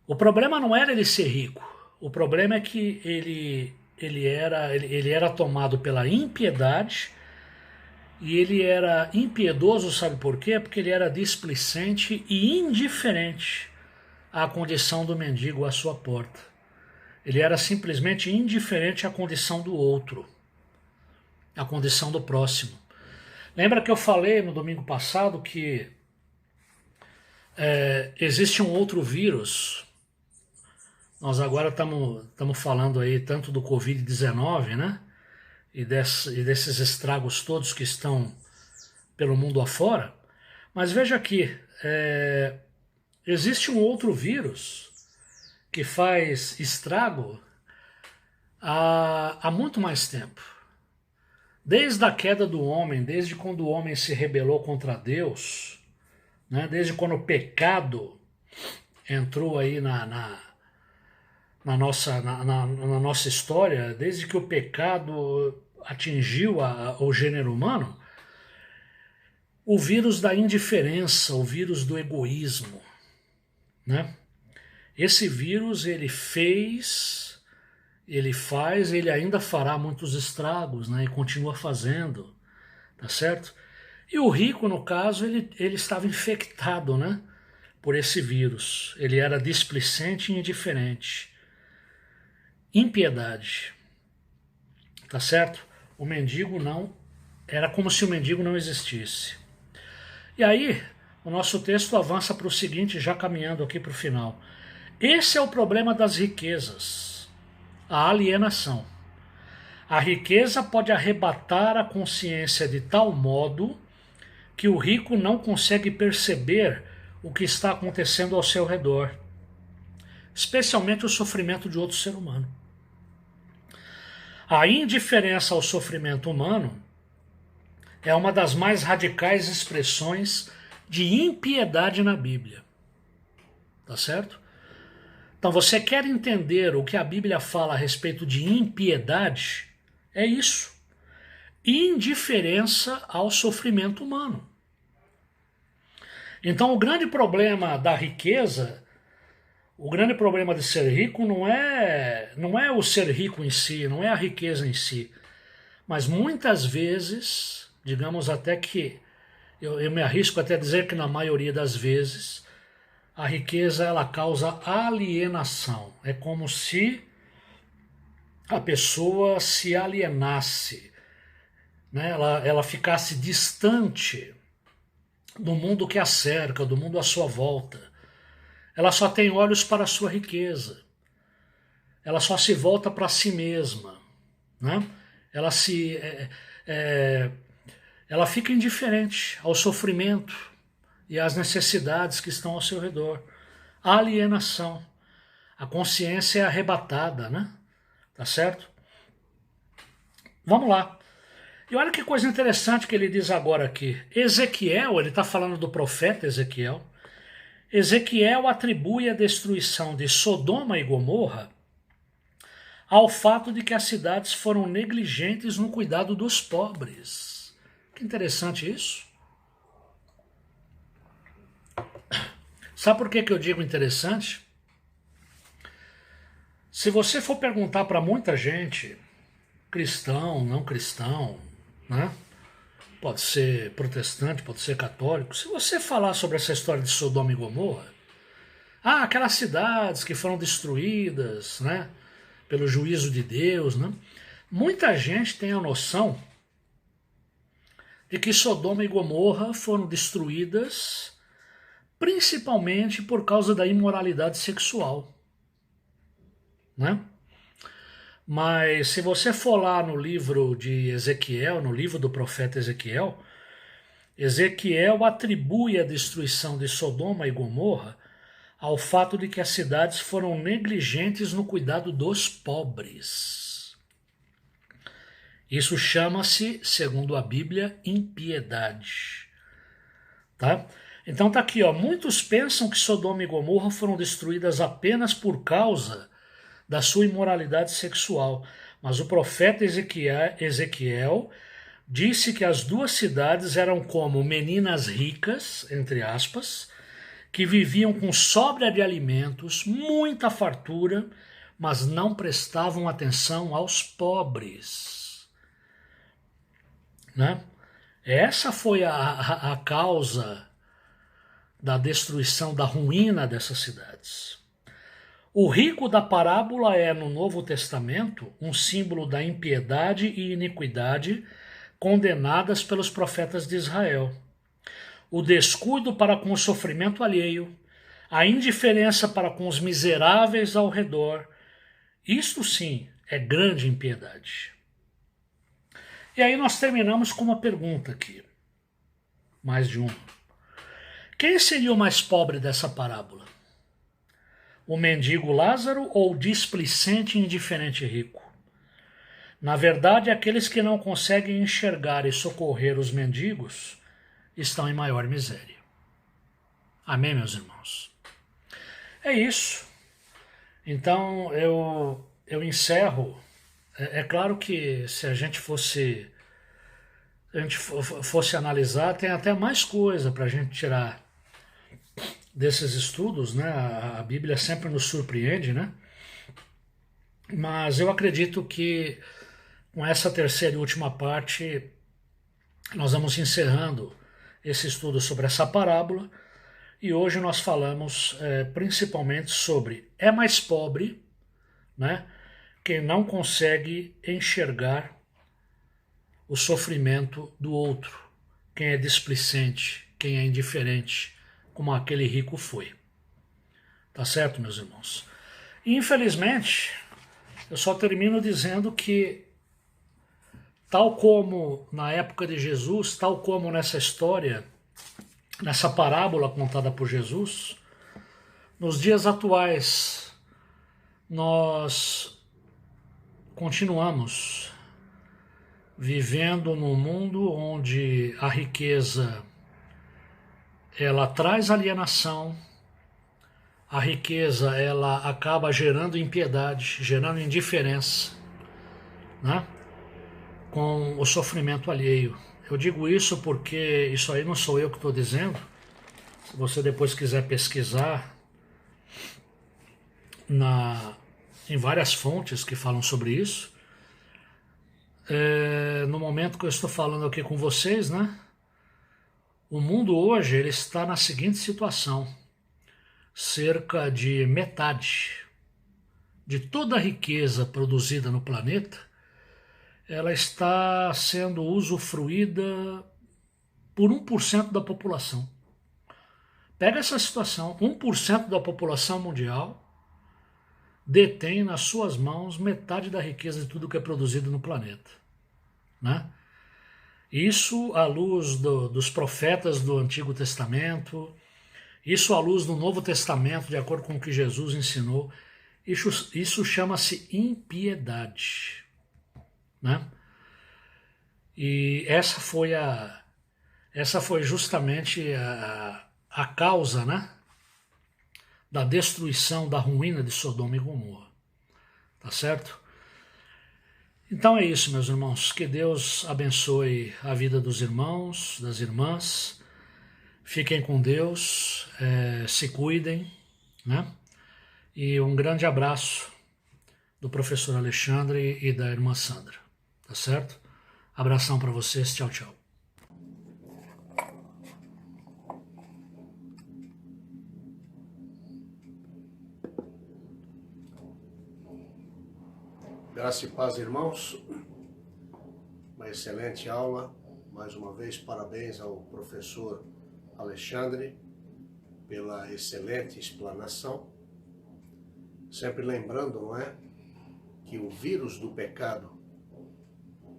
O problema não era ele ser rico, o problema é que ele era tomado pela impiedade, e ele era impiedoso, sabe por quê? Porque ele era displicente e indiferente à condição do mendigo à sua porta. Ele era simplesmente indiferente à condição do outro, à condição do próximo. Lembra que eu falei no domingo passado que existe um outro vírus? Nós agora estamos falando aí tanto do Covid-19, né? E desses estragos todos que estão pelo mundo afora. Mas veja aqui, existe um outro vírus que faz estrago há muito mais tempo. Desde a queda do homem, desde quando o homem se rebelou contra Deus, né? Desde quando o pecado entrou aí na nossa história, desde que o pecado atingiu o gênero humano, o vírus da indiferença, o vírus do egoísmo, né? Esse vírus, ele faz, ele ainda fará muitos estragos, né? E continua fazendo, tá certo? E o rico, no caso, ele estava infectado, né? Por esse vírus. Ele era displicente e indiferente. Impiedade, tá certo? O mendigo não, era como se o mendigo não existisse. E aí, o nosso texto avança para o seguinte, já caminhando aqui para o final. Esse é o problema das riquezas, a alienação. A riqueza pode arrebatar a consciência de tal modo que o rico não consegue perceber o que está acontecendo ao seu redor, especialmente o sofrimento de outro ser humano. A indiferença ao sofrimento humano é uma das mais radicais expressões de impiedade na Bíblia. Tá certo? Então, você quer entender o que a Bíblia fala a respeito de impiedade? É isso. Indiferença ao sofrimento humano. Então, o grande problema da riqueza, o grande problema de ser rico não é o ser rico em si, não é a riqueza em si. Mas muitas vezes, digamos até que, eu me arrisco até a dizer que na maioria das vezes, a riqueza ela causa alienação. É como se a pessoa se alienasse, né? Ela ficasse distante do mundo que a cerca, do mundo à sua volta. Ela só tem olhos para a sua riqueza. Ela só se volta para si mesma, né? Ela fica indiferente ao sofrimento e às necessidades que estão ao seu redor. A alienação. A consciência é arrebatada, né? Tá certo? Vamos lá. E olha que coisa interessante que ele diz agora aqui. Ezequiel, ele está falando do profeta Ezequiel. Ezequiel atribui a destruição de Sodoma e Gomorra ao fato de que as cidades foram negligentes no cuidado dos pobres. Que interessante isso. Sabe por que eu digo interessante? Se você for perguntar para muita gente, cristão, não cristão, né? Pode ser protestante, pode ser católico, se você falar sobre essa história de Sodoma e Gomorra, aquelas cidades que foram destruídas, né, pelo juízo de Deus, né? Muita gente tem a noção de que Sodoma e Gomorra foram destruídas principalmente por causa da imoralidade sexual, né? Mas se você for lá no livro de Ezequiel, no livro do profeta Ezequiel, Ezequiel atribui a destruição de Sodoma e Gomorra ao fato de que as cidades foram negligentes no cuidado dos pobres. Isso chama-se, segundo a Bíblia, impiedade. Tá? Então tá aqui, ó, muitos pensam que Sodoma e Gomorra foram destruídas apenas por causa da sua imoralidade sexual, mas o profeta Ezequiel disse que as duas cidades eram como meninas ricas, entre aspas, que viviam com sobra de alimentos, muita fartura, mas não prestavam atenção aos pobres. Né? Essa foi a causa da destruição, da ruína dessas cidades. O rico da parábola é, no Novo Testamento, um símbolo da impiedade e iniquidade condenadas pelos profetas de Israel. O descuido para com o sofrimento alheio, a indiferença para com os miseráveis ao redor, isto sim é grande impiedade. E aí nós terminamos com uma pergunta aqui, mais de uma. Quem seria o mais pobre dessa parábola? O mendigo Lázaro ou o displicente e indiferente rico? Na verdade, aqueles que não conseguem enxergar e socorrer os mendigos estão em maior miséria. Amém, meus irmãos? É isso. Então, eu encerro. É claro que se a gente fosse analisar, tem até mais coisa para a gente tirar desses estudos, né? A Bíblia sempre nos surpreende, né? Mas eu acredito que com essa terceira e última parte, nós vamos encerrando esse estudo sobre essa parábola, e hoje nós falamos principalmente sobre é mais pobre, né, quem não consegue enxergar o sofrimento do outro, quem é displicente, quem é indiferente, como aquele rico foi. Tá certo, meus irmãos? E, infelizmente, eu só termino dizendo que, tal como na época de Jesus, tal como nessa história, nessa parábola contada por Jesus, nos dias atuais nós continuamos vivendo num mundo onde a riqueza ela traz alienação, a riqueza ela acaba gerando impiedade, gerando indiferença, né? Com o sofrimento alheio. Eu digo isso porque isso aí não sou eu que estou dizendo. Se você depois quiser pesquisar em várias fontes que falam sobre isso, no momento que eu estou falando aqui com vocês, né? O mundo hoje ele está na seguinte situação: cerca de metade de toda a riqueza produzida no planeta, ela está sendo usufruída por 1% da população. Pega essa situação, 1% da população mundial detém nas suas mãos metade da riqueza de tudo que é produzido no planeta, né? Isso à luz dos profetas do Antigo Testamento, isso à luz do Novo Testamento, de acordo com o que Jesus ensinou. Isso chama-se impiedade, né? E essa foi justamente a causa, né, da destruição, da ruína de Sodoma e Gomorra. Tá certo? Então é isso, meus irmãos. Que Deus abençoe a vida dos irmãos, das irmãs. Fiquem com Deus, se cuidem, né? E um grande abraço do professor Alexandre e da irmã Sandra. Tá certo? Abração para vocês. Tchau, tchau. Graça e paz, irmãos. Uma excelente aula. Mais uma vez, parabéns ao professor Alexandre pela excelente explanação. Sempre lembrando, não é, que o vírus do pecado,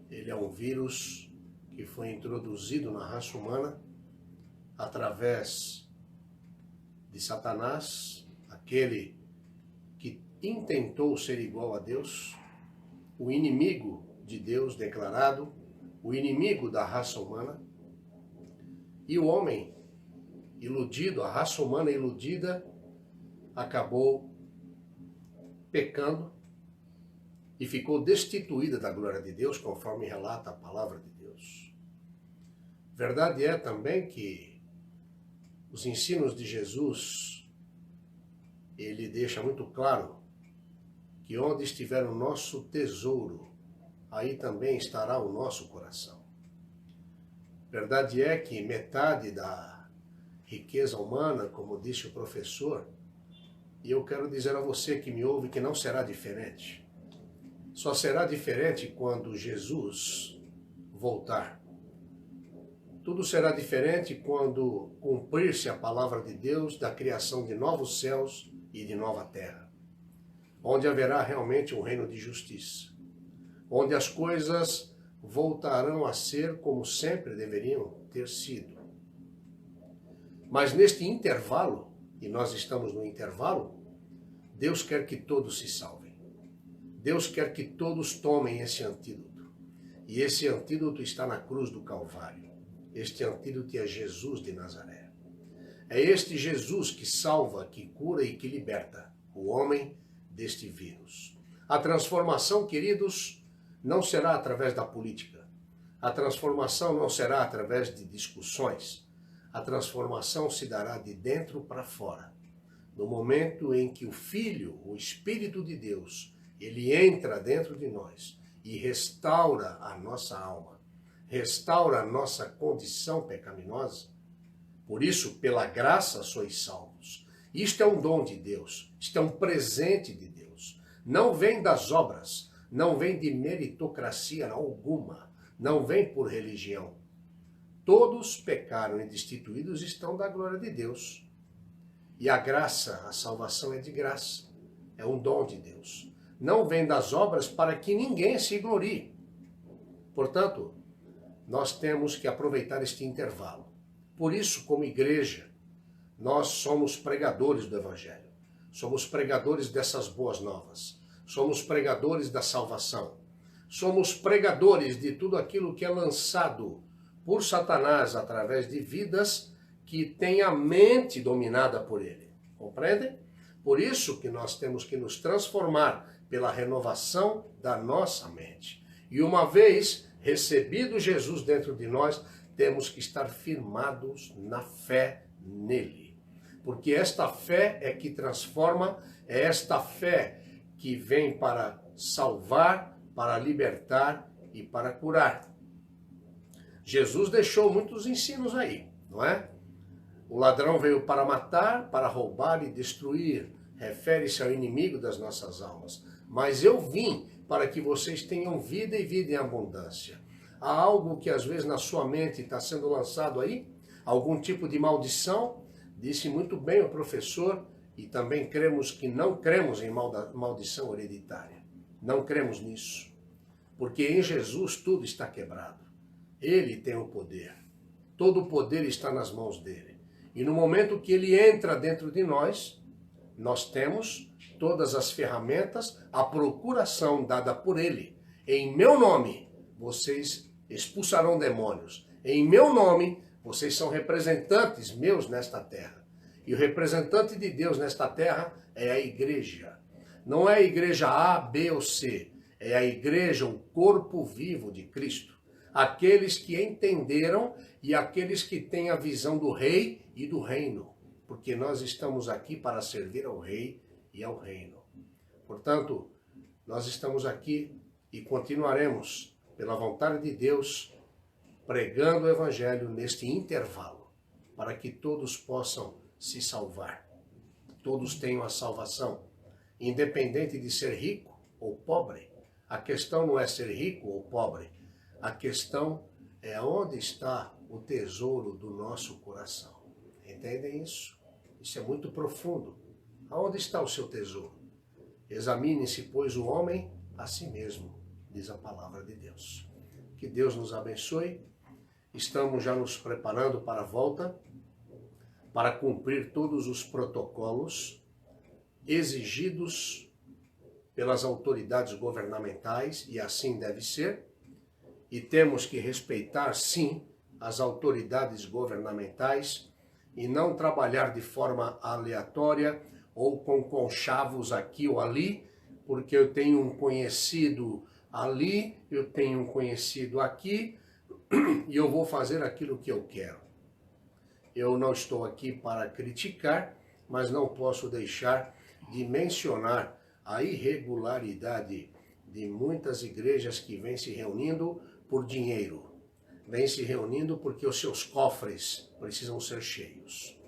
ele é um vírus que foi introduzido na raça humana através de Satanás, aquele que intentou ser igual a Deus, o inimigo de Deus declarado, o inimigo da raça humana, e o homem iludido, a raça humana iludida, acabou pecando e ficou destituída da glória de Deus, conforme relata a palavra de Deus. Verdade é também que os ensinos de Jesus, ele deixa muito claro que onde estiver o nosso tesouro, aí também estará o nosso coração. Verdade é que metade da riqueza humana, como disse o professor, e eu quero dizer a você que me ouve que não será diferente. Só será diferente quando Jesus voltar. Tudo será diferente quando cumprir-se a palavra de Deus da criação de novos céus e de nova terra, onde haverá realmente um reino de justiça, onde as coisas voltarão a ser como sempre deveriam ter sido. Mas neste intervalo, e nós estamos no intervalo, Deus quer que todos se salvem. Deus quer que todos tomem esse antídoto. E esse antídoto está na cruz do Calvário. Este antídoto é Jesus de Nazaré. É este Jesus que salva, que cura e que liberta o homem deste vírus. A transformação, queridos, não será através da política. A transformação não será através de discussões. A transformação se dará de dentro para fora. No momento em que o Filho, o Espírito de Deus, ele entra dentro de nós e restaura a nossa alma, restaura a nossa condição pecaminosa. Por isso, pela graça sois salvos. Isto é um dom de Deus, isto é um presente de Deus. Não vem das obras, não vem de meritocracia alguma, não vem por religião. Todos pecaram e destituídos estão da glória de Deus. E a graça, a salvação é de graça. É um dom de Deus. Não vem das obras para que ninguém se glorie. Portanto, nós temos que aproveitar este intervalo. Por isso, como igreja, nós somos pregadores do Evangelho. Somos pregadores dessas boas novas. Somos pregadores da salvação. Somos pregadores de tudo aquilo que é lançado por Satanás através de vidas que têm a mente dominada por ele. Compreendem? Por isso que nós temos que nos transformar pela renovação da nossa mente. E uma vez recebido Jesus dentro de nós, temos que estar firmados na fé nele. Porque esta fé é que transforma, é esta fé que vem para salvar, para libertar e para curar. Jesus deixou muitos ensinos aí, não é? O ladrão veio para matar, para roubar e destruir. Refere-se ao inimigo das nossas almas. Mas eu vim para que vocês tenham vida e vida em abundância. Há algo que às vezes na sua mente está sendo lançado aí? Algum tipo de maldição? Disse muito bem o professor, e também cremos que não cremos em maldição hereditária. Não cremos nisso. Porque em Jesus tudo está quebrado. Ele tem o poder. Todo o poder está nas mãos dele. E no momento que ele entra dentro de nós, nós temos todas as ferramentas, a procuração dada por ele. Em meu nome, vocês expulsarão demônios. Em meu nome, vocês são representantes meus nesta terra. E o representante de Deus nesta terra é a igreja. Não é a igreja A, B ou C. É a igreja, o corpo vivo de Cristo. Aqueles que entenderam e aqueles que têm a visão do rei e do reino. Porque nós estamos aqui para servir ao rei e ao reino. Portanto, nós estamos aqui e continuaremos, pela vontade de Deus, pregando o Evangelho neste intervalo, para que todos possam se salvar. Todos tenham a salvação, independente de ser rico ou pobre. A questão não é ser rico ou pobre. A questão é onde está o tesouro do nosso coração. Entendem isso? Isso é muito profundo. Aonde está o seu tesouro? Examine-se, pois, o homem a si mesmo, diz a palavra de Deus. Que Deus nos abençoe. Estamos já nos preparando para a volta, para cumprir todos os protocolos exigidos pelas autoridades governamentais, e assim deve ser. E temos que respeitar, sim, as autoridades governamentais e não trabalhar de forma aleatória ou com conchavos aqui ou ali, porque eu tenho um conhecido ali, eu tenho um conhecido aqui, e eu vou fazer aquilo que eu quero. Eu não estou aqui para criticar, mas não posso deixar de mencionar a irregularidade de muitas igrejas que vêm se reunindo por dinheiro. Vêm se reunindo porque os seus cofres precisam ser cheios.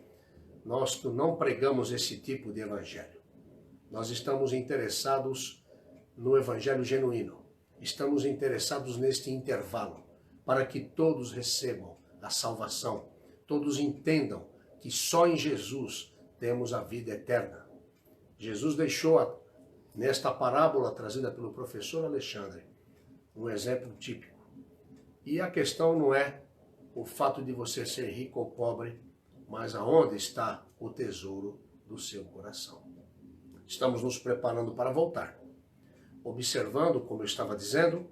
Nós não pregamos esse tipo de evangelho. Nós estamos interessados no evangelho genuíno. Estamos interessados neste intervalo, para que todos recebam a salvação. Todos entendam que só em Jesus temos a vida eterna. Jesus deixou, nesta parábola trazida pelo professor Alexandre, um exemplo típico. E a questão não é o fato de você ser rico ou pobre, mas aonde está o tesouro do seu coração. Estamos nos preparando para voltar, observando, como eu estava dizendo,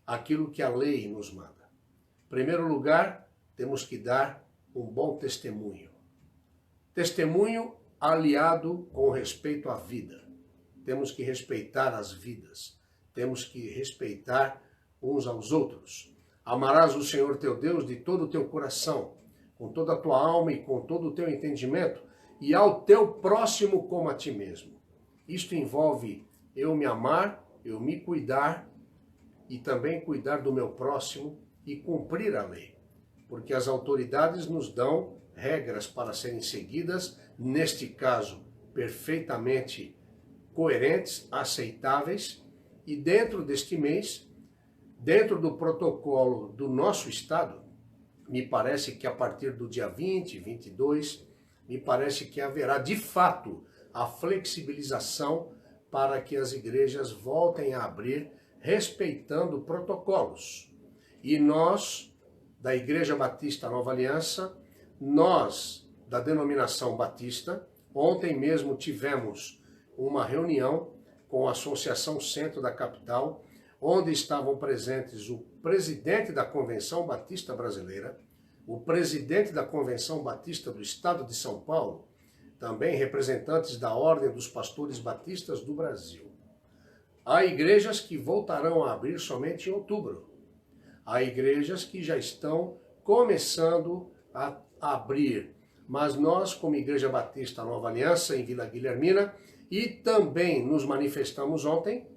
aquilo que a lei nos manda. Em primeiro lugar, temos que dar um bom testemunho. Testemunho aliado com respeito à vida. Temos que respeitar as vidas. Temos que respeitar uns aos outros. Amarás o Senhor teu Deus de todo o teu coração, com toda a tua alma e com todo o teu entendimento, e ao teu próximo como a ti mesmo. Isto envolve eu me amar, eu me cuidar e também cuidar do meu próximo e cumprir a lei. Porque as autoridades nos dão regras para serem seguidas, neste caso, perfeitamente coerentes, aceitáveis, e dentro deste mês, dentro do protocolo do nosso Estado, me parece que a partir do dia 20, 22, me parece que haverá de fato a flexibilização para que as igrejas voltem a abrir respeitando protocolos. E nós, da Igreja Batista Nova Aliança, nós, da denominação Batista, ontem mesmo tivemos uma reunião com a Associação Centro da Capital, onde estavam presentes o presidente da Convenção Batista Brasileira, o presidente da Convenção Batista do Estado de São Paulo, também representantes da Ordem dos Pastores Batistas do Brasil. Há igrejas que voltarão a abrir somente em outubro. Há igrejas que já estão começando a abrir. Mas nós, como Igreja Batista Nova Aliança, em Vila Guilhermina, e também nos manifestamos ontem,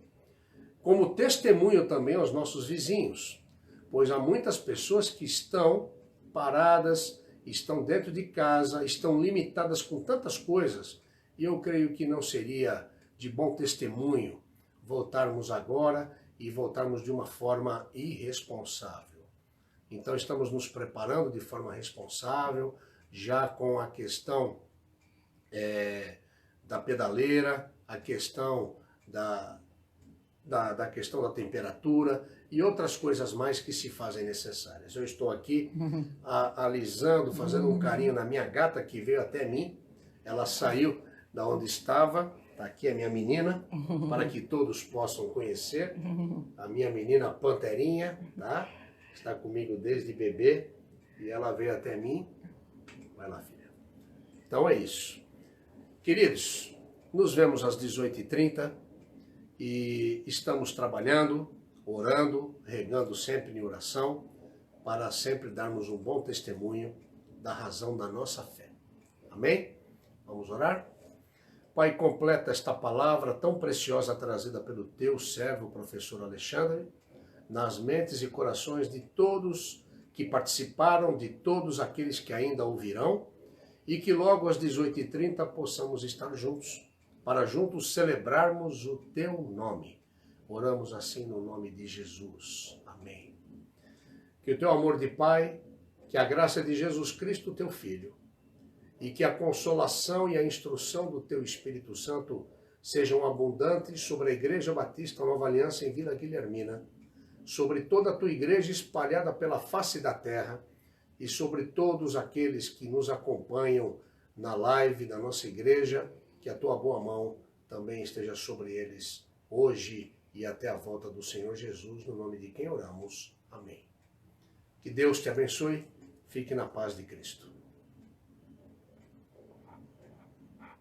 como testemunho também aos nossos vizinhos, pois há muitas pessoas que estão paradas, estão dentro de casa, estão limitadas com tantas coisas, e eu creio que não seria de bom testemunho voltarmos agora e voltarmos de uma forma irresponsável. Então estamos nos preparando de forma responsável, já com a questão da pedaleira, a questão da questão da temperatura e outras coisas mais que se fazem necessárias. Eu estou aqui alisando, fazendo um carinho na minha gata que veio até mim. Ela saiu da onde estava. Está aqui a minha menina, para que todos possam conhecer. A minha menina Panterinha, tá? Está comigo desde bebê e ela veio até mim. Vai lá, filha. Então é isso. Queridos, nos vemos às 18h30 e estamos trabalhando, orando, regando sempre em oração, para sempre darmos um bom testemunho da razão da nossa fé. Amém? Vamos orar? Pai, completa esta palavra tão preciosa trazida pelo teu servo, professor Alexandre, nas mentes e corações de todos que participaram, de todos aqueles que ainda ouvirão, e que logo às 18h30 possamos estar juntos, para juntos celebrarmos o teu nome. Oramos assim no nome de Jesus. Amém. Que o teu amor de Pai, que a graça de Jesus Cristo, teu Filho, e que a consolação e a instrução do teu Espírito Santo sejam abundantes sobre a Igreja Batista Nova Aliança em Vila Guilhermina, sobre toda a tua igreja espalhada pela face da terra e sobre todos aqueles que nos acompanham na live da nossa igreja, que a tua boa mão também esteja sobre eles hoje e até a volta do Senhor Jesus, no nome de quem oramos. Amém. Que Deus te abençoe. Fique na paz de Cristo.